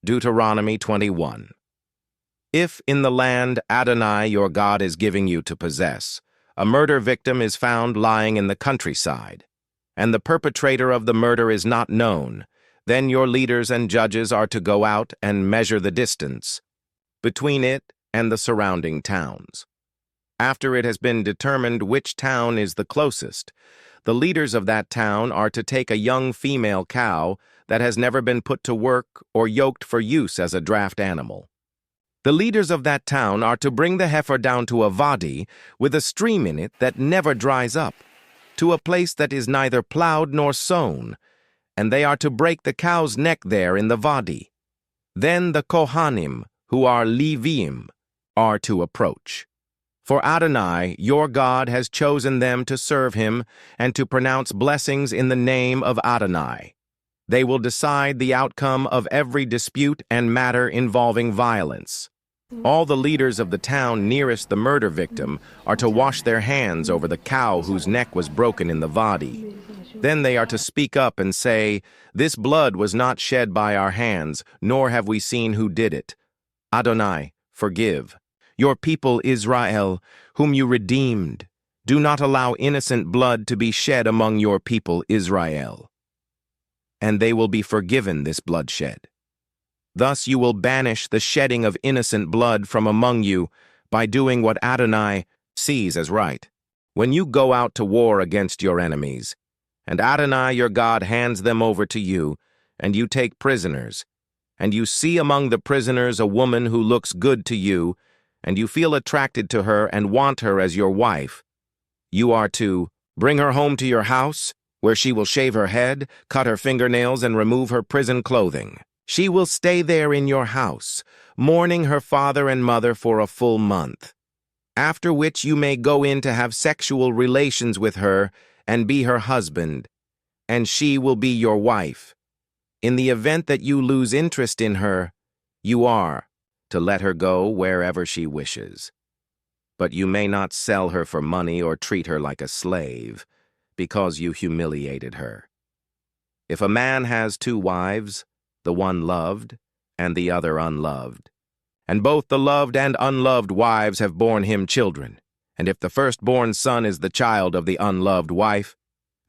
Deuteronomy 21. If in the land Adonai your God is giving you to possess, a murder victim is found lying in the countryside, and the perpetrator of the murder is not known, then your leaders and judges are to go out and measure the distance between it and the surrounding towns. After it has been determined which town is the closest, the leaders of that town are to take a young female cow that has never been put to work or yoked for use as a draft animal. The leaders of that town are to bring the heifer down to a wadi with a stream in it that never dries up, to a place that is neither plowed nor sown, and they are to break the cow's neck there in the wadi. Then the Kohanim, who are Levim, are to approach. For Adonai, your God, has chosen them to serve him and to pronounce blessings in the name of Adonai. They will decide the outcome of every dispute and matter involving violence. All the leaders of the town nearest the murder victim are to wash their hands over the cow whose neck was broken in the wadi. Then they are to speak up and say, "This blood was not shed by our hands, nor have we seen who did it. Adonai, forgive. Your people Israel, whom you redeemed, do not allow innocent blood to be shed among your people Israel. And they will be forgiven this bloodshed. Thus you will banish the shedding of innocent blood from among you by doing what Adonai sees as right. When you go out to war against your enemies, and Adonai your God hands them over to you, and you take prisoners, and you see among the prisoners a woman who looks good to you, and you feel attracted to her and want her as your wife, you are to bring her home to your house, where she will shave her head, cut her fingernails, and remove her prison clothing. She will stay there in your house, mourning her father and mother for a full month, after which you may go in to have sexual relations with her and be her husband, and she will be your wife. In the event that you lose interest in her, you are to let her go wherever she wishes. But you may not sell her for money or treat her like a slave, because you humiliated her. If a man has 2 wives, the one loved and the other unloved, and both the loved and unloved wives have borne him children, and if the firstborn son is the child of the unloved wife,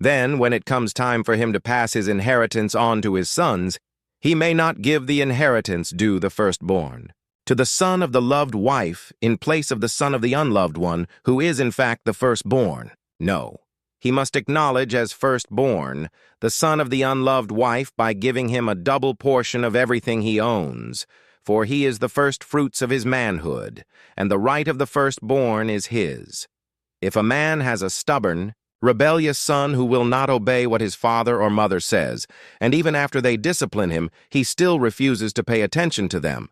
then when it comes time for him to pass his inheritance on to his sons, he may not give the inheritance due the firstborn to the son of the loved wife in place of the son of the unloved one, who is in fact the firstborn. No, he must acknowledge as firstborn the son of the unloved wife by giving him a double portion of everything he owns, for he is the first fruits of his manhood, and the right of the firstborn is his. If a man has a stubborn, rebellious son who will not obey what his father or mother says, and even after they discipline him, he still refuses to pay attention to them,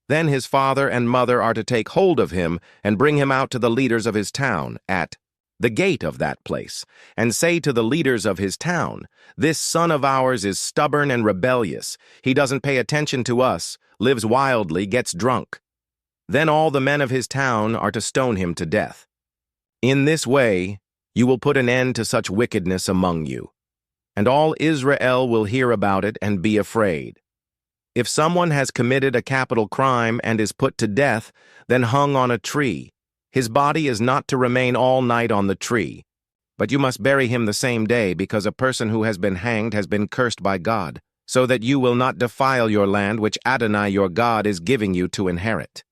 then his father and mother are to take hold of him and bring him out to the leaders of his town at the gate of that place, and say to the leaders of his town, "This son of ours is stubborn and rebellious. He doesn't pay attention to us, lives wildly, gets drunk." Then all the men of his town are to stone him to death. In this way, you will put an end to such wickedness among you, and all Israel will hear about it and be afraid. If someone has committed a capital crime and is put to death, then hung on a tree, his body is not to remain all night on the tree, but you must bury him the same day, because a person who has been hanged has been cursed by God, so that you will not defile your land which Adonai your God is giving you to inherit.